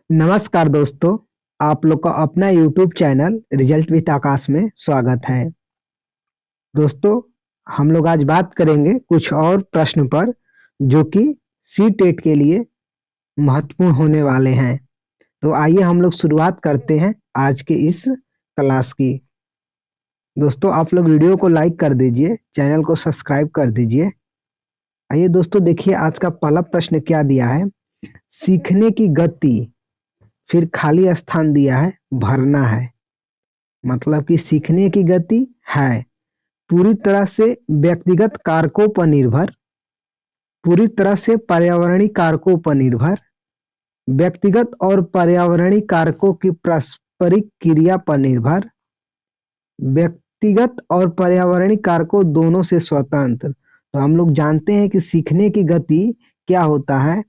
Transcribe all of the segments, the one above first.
नमस्कार दोस्तों। आप लोग का अपना YouTube चैनल रिजल्ट विद आकाश में स्वागत है। दोस्तों, हम लोग आज बात करेंगे कुछ और प्रश्न पर जो कि सी टेट के लिए महत्वपूर्ण होने वाले हैं। तो आइए हम लोग शुरुआत करते हैं आज के इस क्लास की। दोस्तों, आप लोग वीडियो को लाइक कर दीजिए, चैनल को सब्सक्राइब कर दीजिए। आइए दोस्तों, देखिए आज का पहला प्रश्न क्या दिया है। सीखने की गति, फिर खाली स्थान दिया है, भरना है। मतलब कि सीखने की गति है पूरी तरह से व्यक्तिगत कारकों पर निर्भर, पूरी तरह से पर्यावरणीय कारकों पर निर्भर, व्यक्तिगत और पर्यावरणीय कारकों की पारस्परिक क्रिया पर निर्भर, व्यक्तिगत और पर्यावरणीय कारकों दोनों से स्वतंत्र। तो हम लोग जानते हैं कि सीखने की गति क्या होता है,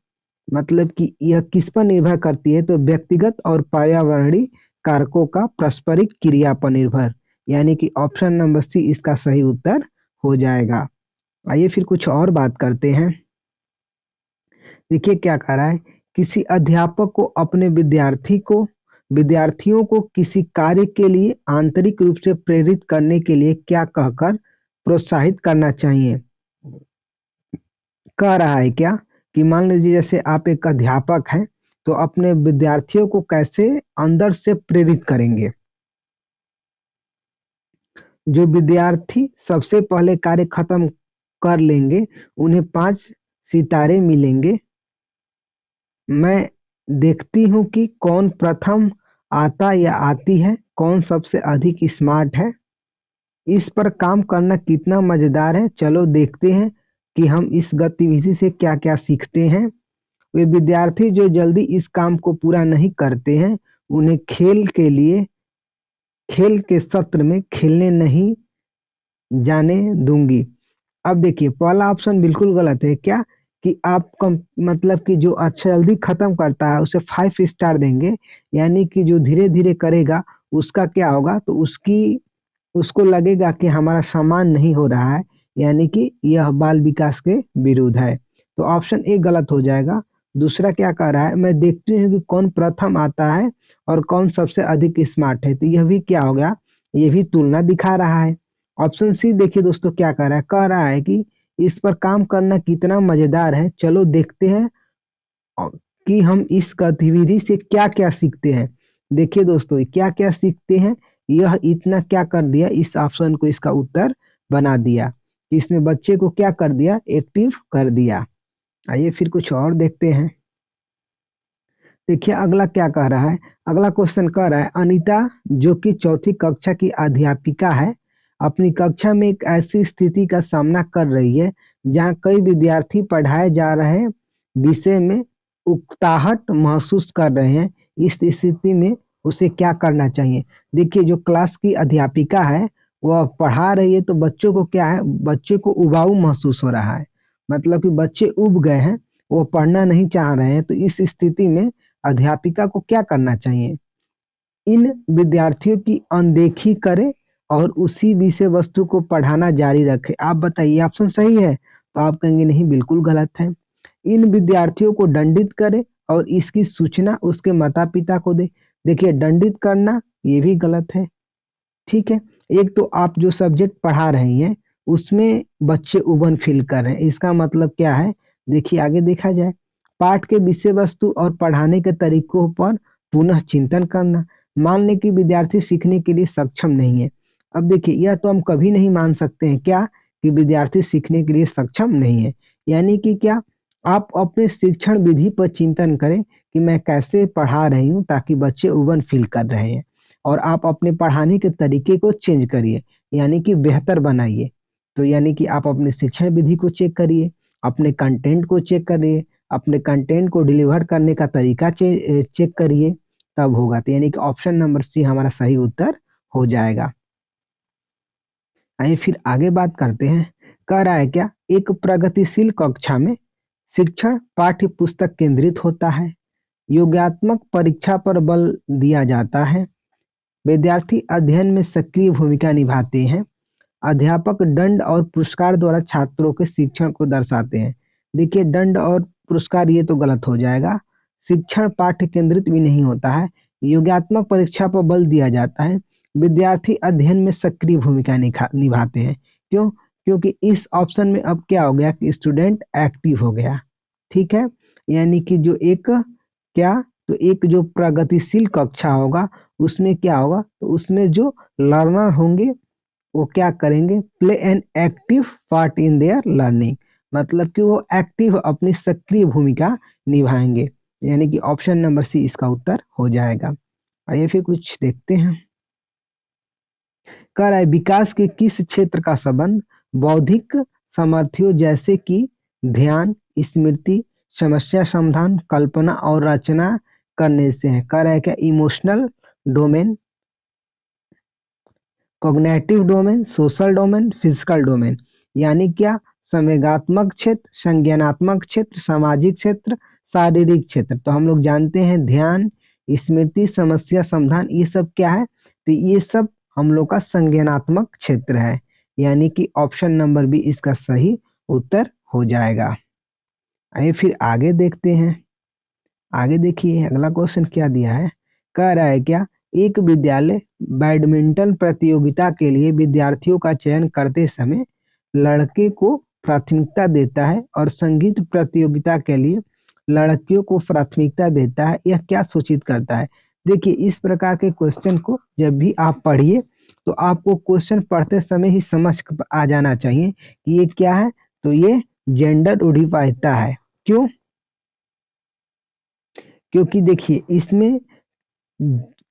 मतलब कि यह किस पर निर्भर करती है, तो व्यक्तिगत और पर्यावरणीय कारकों का पारस्परिक क्रिया पर निर्भर, यानी कि ऑप्शन नंबर सी इसका सही उत्तर हो जाएगा। आइए फिर कुछ और बात करते हैं। देखिए क्या कह रहा है, किसी अध्यापक को अपने विद्यार्थियों को किसी कार्य के लिए आंतरिक रूप से प्रेरित करने के लिए क्या कहकर प्रोत्साहित करना चाहिए। कह रहा है क्या कि मान लीजिए जैसे आप एक अध्यापक हैं तो अपने विद्यार्थियों को कैसे अंदर से प्रेरित करेंगे। जो विद्यार्थी सबसे पहले कार्य खत्म कर लेंगे उन्हें 5 सितारे मिलेंगे। मैं देखती हूँ कि कौन प्रथम आता या आती है, कौन सबसे अधिक स्मार्ट है। इस पर काम करना कितना मजेदार है, चलो देखते हैं कि हम इस गतिविधि से क्या क्या सीखते हैं। वे विद्यार्थी जो जल्दी इस काम को पूरा नहीं करते हैं उन्हें खेल के सत्र में खेलने नहीं जाने दूंगी। अब देखिए पहला ऑप्शन बिल्कुल गलत है। क्या कि आप कम मतलब कि जो अच्छा जल्दी खत्म करता है उसे 5 स्टार देंगे, यानी कि जो धीरे धीरे करेगा उसका क्या होगा, तो उसको लगेगा कि हमारा सम्मान नहीं हो रहा है, यानी कि यह बाल विकास के विरुद्ध है। तो ऑप्शन ए गलत हो जाएगा। दूसरा क्या कह रहा है, मैं देखती हूँ कि कौन प्रथम आता है और कौन सबसे अधिक स्मार्ट है, तो यह भी क्या हो गया, ये भी तुलना दिखा रहा है। ऑप्शन सी देखिए दोस्तों क्या कह रहा है कि इस पर काम करना कितना मजेदार है, चलो देखते हैं कि हम इस गतिविधि से क्या क्या सीखते हैं। देखिए दोस्तों क्या क्या सीखते हैं, यह इतना क्या कर दिया, इस ऑप्शन को इसका उत्तर बना दिया। इसने बच्चे को क्या कर दिया, एक्टिव कर दिया। आइए फिर कुछ और देखते हैं। देखिए अगला क्या कह रहा है। अगला क्वेश्चन कह रहा है, अनीता जो कि चौथी कक्षा की अध्यापिका है अपनी कक्षा में एक ऐसी स्थिति का सामना कर रही है जहां कई विद्यार्थी पढ़ाए जा रहे विषय में उकताहट महसूस कर रहे हैं। इस स्थिति में उसे क्या करना चाहिए। देखिए जो क्लास की अध्यापिका है वह पढ़ा रही है तो बच्चों को क्या है, बच्चे को उबाऊ महसूस हो रहा है, मतलब कि बच्चे उब गए हैं, वो पढ़ना नहीं चाह रहे हैं। तो इस स्थिति में अध्यापिका को क्या करना चाहिए, इन विद्यार्थियों की अनदेखी करे और उसी विषय वस्तु को पढ़ाना जारी रखे। आप बताइए ऑप्शन सही है, तो आप कहेंगे नहीं बिल्कुल गलत है। इन विद्यार्थियों को दंडित करे और इसकी सूचना उसके माता पिता को दे। देखिए दंडित करना ये भी गलत है। ठीक है, एक तो आप जो सब्जेक्ट पढ़ा रही हैं उसमें बच्चे उबन फील कर रहे हैं, इसका मतलब क्या है, देखिए आगे देखा जाए। पाठ के विषय वस्तु और पढ़ाने के तरीकों पर पुनः चिंतन करना। मान लें कि विद्यार्थी सीखने के लिए सक्षम नहीं है। अब देखिए यह तो हम कभी नहीं मान सकते हैं क्या, कि विद्यार्थी सीखने के लिए सक्षम नहीं है। यानी कि क्या, आप अपने शिक्षण विधि पर चिंतन करें कि मैं कैसे पढ़ा रही हूँ ताकि बच्चे उबन फील कर रहे हैं, और आप अपने पढ़ाने के तरीके को चेंज करिए, यानी कि बेहतर बनाइए। तो यानी कि आप अपने शिक्षण विधि को चेक करिए, अपने कंटेंट को चेक करिए, अपने कंटेंट को डिलीवर करने का तरीका चेक करिए, तब होगा। तो यानी कि ऑप्शन नंबर सी हमारा सही उत्तर हो जाएगा। आइए फिर आगे बात करते हैं। कह रहा है क्या, एक प्रगतिशील कक्षा में शिक्षण पाठ्य पुस्तक केंद्रित होता है, योगात्मक परीक्षा पर बल दिया जाता है, विद्यार्थी अध्ययन में सक्रिय भूमिका निभाते हैं, अध्यापक दंड और पुरस्कार द्वारा छात्रों के शिक्षण को दर्शाते हैं। देखिए दंड और पुरस्कार ये तो गलत हो जाएगा। शिक्षण पाठ्य केंद्रित भी नहीं होता है, योगात्मक परीक्षा पर बल दिया जाता है, विद्यार्थी अध्ययन में सक्रिय भूमिका निभाते हैं। क्यों? क्योंकि इस ऑप्शन में अब क्या हो गया कि स्टूडेंट एक्टिव हो गया। ठीक है, यानी कि जो एक क्या, तो एक जो प्रगतिशील कक्षा होगा उसमें क्या होगा, तो उसमें जो लर्नर होंगे वो क्या करेंगे, play an active part in their learning, मतलब कि वो एक्टिव अपनी सक्रिय भूमिका निभाएंगे, यानी कि ऑप्शन नंबर सी इसका उत्तर हो जाएगा। आइए फिर कुछ देखते हैं। कह रहा है विकास के किस क्षेत्र का संबंध बौद्धिक सामर्थ्यों जैसे कि ध्यान, स्मृति, समस्या समाधान, कल्पना और रचना करने से है। कह रहा है क्या emotional domain, cognitive domain, social domain, physical domain, यानी क्या संवेगात्मक क्षेत्र, संज्ञानात्मक क्षेत्र, सामाजिक क्षेत्र, शारीरिक क्षेत्र। तो हम लोग जानते हैं ध्यान, स्मृति, समस्या समाधान, ये सब क्या है, तो ये सब हम लोग का संज्ञानात्मक क्षेत्र है, यानी कि ऑप्शन नंबर बी इसका सही उत्तर हो जाएगा। आइए फिर आगे देखते हैं। आगे देखिए अगला क्वेश्चन क्या दिया है। कह रहा है क्या एक विद्यालय बैडमिंटन प्रतियोगिता के लिए विद्यार्थियों का चयन करते समय लड़के को प्राथमिकता देता है और संगीत प्रतियोगिता के लिए लड़कियों को प्राथमिकता देता है, यह क्या सूचित करता है। देखिए इस प्रकार के क्वेश्चन को जब भी आप पढ़िए तो आपको क्वेश्चन पढ़ते समय ही समझ आ जाना चाहिए कि ये क्या है, तो ये जेंडर रूढ़िवादिता है। क्यों? क्योंकि देखिए इसमें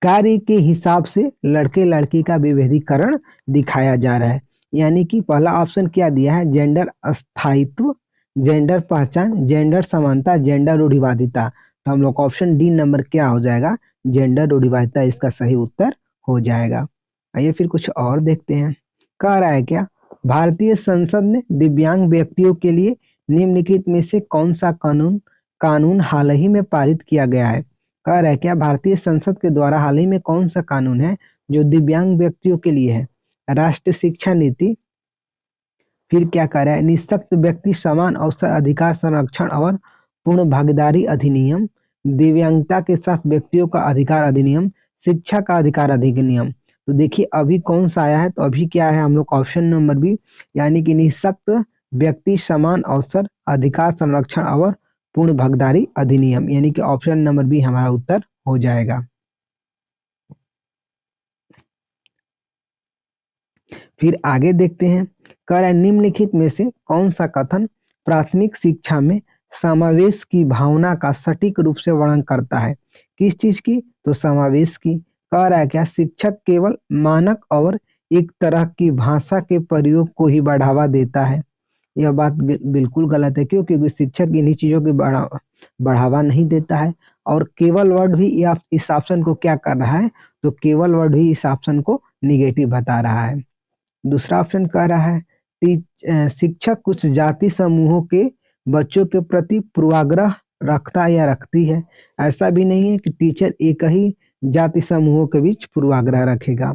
कार्य के हिसाब से लड़के लड़की का विभेदीकरण दिखाया जा रहा है, यानी कि पहला ऑप्शन क्या दिया है, जेंडर स्थायित्व, जेंडर पहचान, जेंडर समानता, जेंडर रूढ़िवादिता। तो हम लोग ऑप्शन डी नंबर क्या हो जाएगा, जेंडर रूढ़िवादिता इसका सही उत्तर हो जाएगा। आइए फिर कुछ और देखते हैं। कह रहा है क्या भारतीय संसद ने दिव्यांग व्यक्तियों के लिए निम्नलिखित में से कौन सा कानून कानून हाल ही में पारित किया गया है। कह रहा है क्या भारतीय संसद के द्वारा हाल ही में कौन सा कानून है जो दिव्यांग व्यक्तियों के लिए है। राष्ट्रीय शिक्षा नीति, फिर क्या कह रहा है निःशक्त व्यक्ति समान अवसर अधिकार संरक्षण और पूर्ण भागीदारी अधिनियम, दिव्यांगता के साथ व्यक्तियों का अधिकार अधिनियम, शिक्षा का अधिकार अधिनियम। तो देखिए अभी कौन सा आया है, तो अभी क्या है हम लोग ऑप्शन नंबर बी, यानी कि निःशक्त व्यक्ति समान अवसर अधिकार संरक्षण और पूर्ण भागीदारी अधिनियम, यानी कि ऑप्शन नंबर बी हमारा उत्तर हो जाएगा। फिर आगे देखते हैं। कह रहा है निम्नलिखित में से कौन सा कथन प्राथमिक शिक्षा में समावेश की भावना का सटीक रूप से वर्णन करता है। किस चीज की, तो समावेश की। कह रहा है क्या शिक्षक केवल मानक और एक तरह की भाषा के प्रयोग को ही बढ़ावा देता है। यह बात बिल्कुल गलत है, क्योंकि शिक्षक इन्हीं चीजों की बढ़ावा नहीं देता है। और केवल वर्ड भी इस ऑप्शन को क्या कर रहा है, तो केवल वर्ड भी इस ऑप्शन को निगेटिव बता रहा है। दूसरा ऑप्शन कह रहा है शिक्षक कुछ जाति समूहों के बच्चों के प्रति पूर्वाग्रह रखता या रखती है। ऐसा भी नहीं है कि टीचर एक ही जाति समूहों के बीच पूर्वाग्रह रखेगा।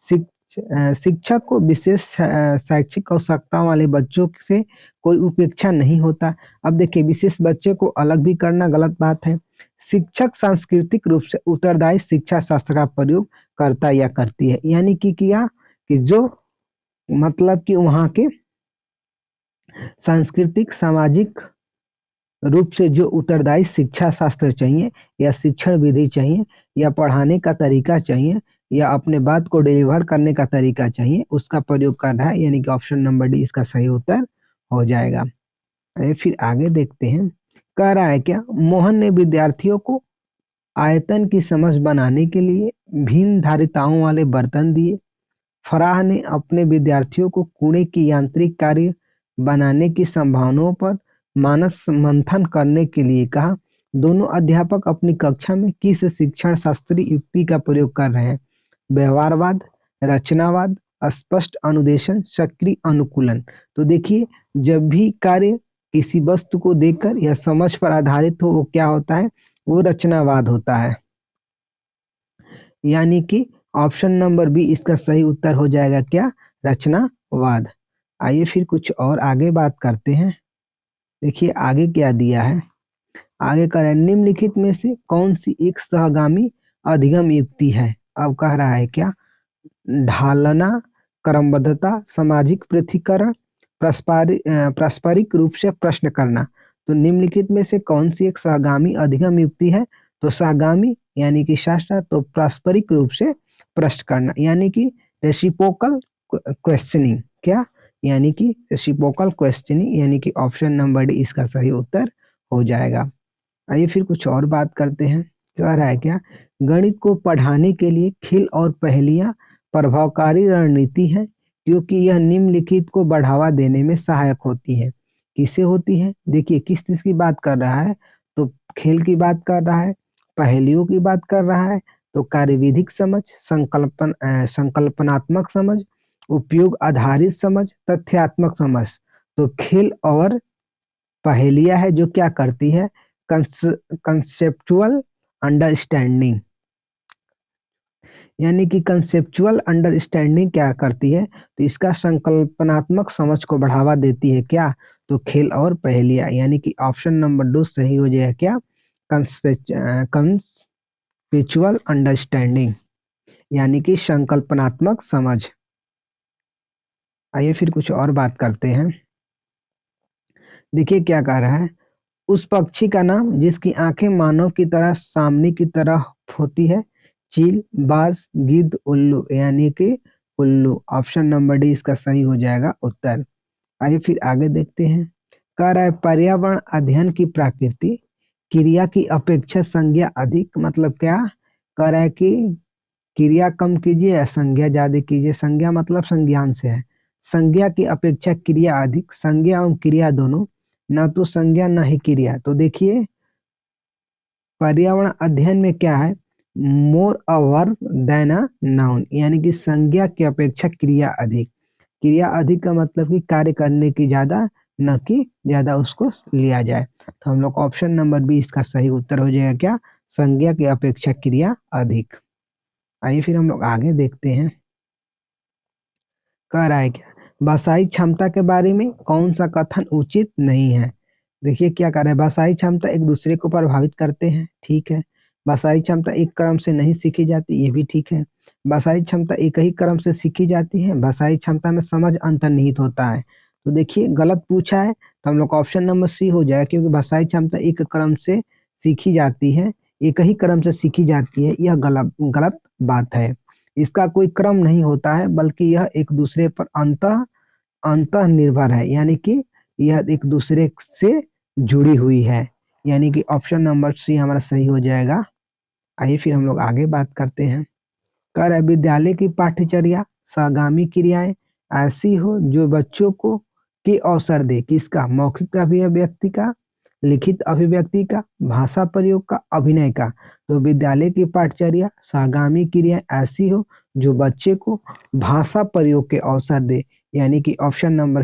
शिक्षक को विशेष शैक्षिक आवश्यकताओं वाले बच्चों से कोई उपेक्षा नहीं होता। अब देखिए विशेष बच्चे को अलग भी करना गलत बात है। शिक्षक सांस्कृतिक रूप से उत्तरदायी शिक्षा शास्त्र का प्रयोग करता या करती है, यानी कि किया कि जो मतलब कि वहाँ के सांस्कृतिक सामाजिक रूप से जो उत्तरदायी शिक्षा शास्त्र चाहिए या शिक्षण विधि चाहिए या पढ़ाने का तरीका चाहिए या अपने बात को डिलीवर करने का तरीका चाहिए, उसका प्रयोग कर रहा है, यानी कि ऑप्शन नंबर डी इसका सही उत्तर हो जाएगा। फिर आगे देखते हैं। कह रहा है क्या मोहन ने विद्यार्थियों को आयतन की समझ बनाने के लिए भिन्न धारिताओं वाले बर्तन दिए। फराह ने अपने विद्यार्थियों को कूड़े की यांत्रिक कार्य बनाने की संभावनाओं पर मानस मंथन करने के लिए कहा। दोनों अध्यापक अपनी कक्षा में किस शिक्षण शास्त्रीय युक्ति का प्रयोग कर रहे हैं। व्यवहारवाद, रचनावाद, स्पष्ट अनुदेशन, सक्रिय अनुकूलन। तो देखिए जब भी कार्य किसी वस्तु को देखकर या समझ पर आधारित हो वो क्या होता है, वो रचनावाद होता है, यानी कि ऑप्शन नंबर बी इसका सही उत्तर हो जाएगा क्या, रचनावाद। आइए फिर कुछ और आगे बात करते हैं। देखिए आगे क्या दिया है। आगे कह रहा है निम्नलिखित में से कौन सी एक सहगामी अधिगम युक्ति है। अब कह रहा है क्या, ढालना, क्रमबद्धता, सामाजिक पृथक्करण, पारस्परिक रूप से प्रश्न करना। तो निम्नलिखित में से कौन सी एक सहगामी अधिगम युक्ति है। तो सहगामी यानी कि शास्त्र, तो पारस्परिक रूप से प्रश्न करना यानी कि रेसिप्रोकल क्वेश्चनिंग। क्या, यानी कि रेसिप्रोकल क्वेश्चनिंग, यानी कि ऑप्शन नंबर डी इसका सही उत्तर हो जाएगा। आइए फिर कुछ और बात करते हैं। कह रहा है क्या, गणित को पढ़ाने के लिए खेल और पहेलियां प्रभावकारी रणनीति है क्योंकि यह निम्नलिखित को बढ़ावा देने में सहायक होती है। किससे होती है, देखिए किस चीज की बात कर रहा है, तो खेल की बात कर रहा है, पहेलियों की बात कर रहा है, तो कार्यविधिक समझ, संकल्पनात्मक समझ, उपयोग आधारित समझ, तथ्यात्मक समझ। तो खेल और पहेलियां है जो क्या करती है, कंसेप्चुअल अंडरस्टैंडिंग, यानी कि कंसेप्चुअल अंडरस्टैंडिंग क्या करती है, तो इसका संकल्पनात्मक समझ को बढ़ावा देती है। क्या, तो खेल और पहेलियां, यानी कि ऑप्शन नंबर 2 सही हो जाएगा। क्या, कंसेप्चुअल अंडरस्टैंडिंग, यानी कि संकल्पनात्मक समझ। आइए फिर कुछ और बात करते हैं। देखिए क्या कह रहा है, उस पक्षी का नाम जिसकी आंखें मानव की तरह सामने की तरह होती है, चील, बाज, गिद्ध, उल्लू, यानी कि उल्लू। ऑप्शन नंबर डी इसका सही हो जाएगा उत्तर। आइए फिर आगे देखते हैं। कह रहा है पर्यावरण अध्ययन की प्रकृति क्रिया की अपेक्षा संज्ञा अधिक, मतलब क्या, कह रहा है कि क्रिया कम कीजिए या संज्ञा ज्यादा कीजिए। संज्ञा मतलब संज्ञान से है, संज्ञा की अपेक्षा क्रिया अधिक, संज्ञा एवं क्रिया दोनों, ना तो संज्ञा ना ही क्रिया। तो देखिए पर्यावरण अध्ययन में क्या है, more a verb than a noun, यानी कि संज्ञा की अपेक्षा क्रिया अधिक। क्रिया अधिक का मतलब कि कार्य करने की ज्यादा, न कि ज्यादा उसको लिया जाए। तो हम लोग ऑप्शन नंबर बी इसका सही उत्तर हो जाएगा। क्या, संज्ञा की अपेक्षा क्रिया अधिक। आइए फिर हम लोग आगे देखते हैं। कह रहा है क्या, भाषाई क्षमता के बारे में कौन सा कथन उचित नहीं है। देखिए क्या कर रहा है, भाषाई क्षमता एक दूसरे को प्रभावित करते हैं, ठीक है। भाषाई क्षमता एक क्रम से नहीं सीखी जाती, ये भी ठीक है। भाषाई क्षमता एक ही क्रम से सीखी जाती है, भाषाई क्षमता में समझ अंतर्निहित होता है। तो देखिए गलत पूछा है, तो हम लोग का ऑप्शन नंबर सी हो जाए, क्योंकि भाषाई क्षमता एक क्रम से सीखी जाती है, एक ही क्रम से सीखी जाती है, यह गलत गलत बात है। इसका कोई क्रम नहीं होता है, बल्कि यह एक दूसरे पर अंतः अंतः निर्भर है, यानी कि यह एक दूसरे से जुड़ी हुई है, यानी कि ऑप्शन नंबर सी हमारा सही हो जाएगा। आइए फिर हम लोग आगे बात करते हैं। कह रहा है विद्यालय की पाठ्यचर्या सहगामी क्रियाएं ऐसी हो जो बच्चों को के अवसर दे, किसका, मौखिक अभिव्यक्ति का, लिखित अभिव्यक्ति का, भाषा प्रयोग का, अभिनय का। तो विद्यालय की पाठ्यचर्या सहगामी क्रिया ऐसी हो जो बच्चे को भाषा प्रयोग के अवसर दे, यानी कि ऑप्शन नंबर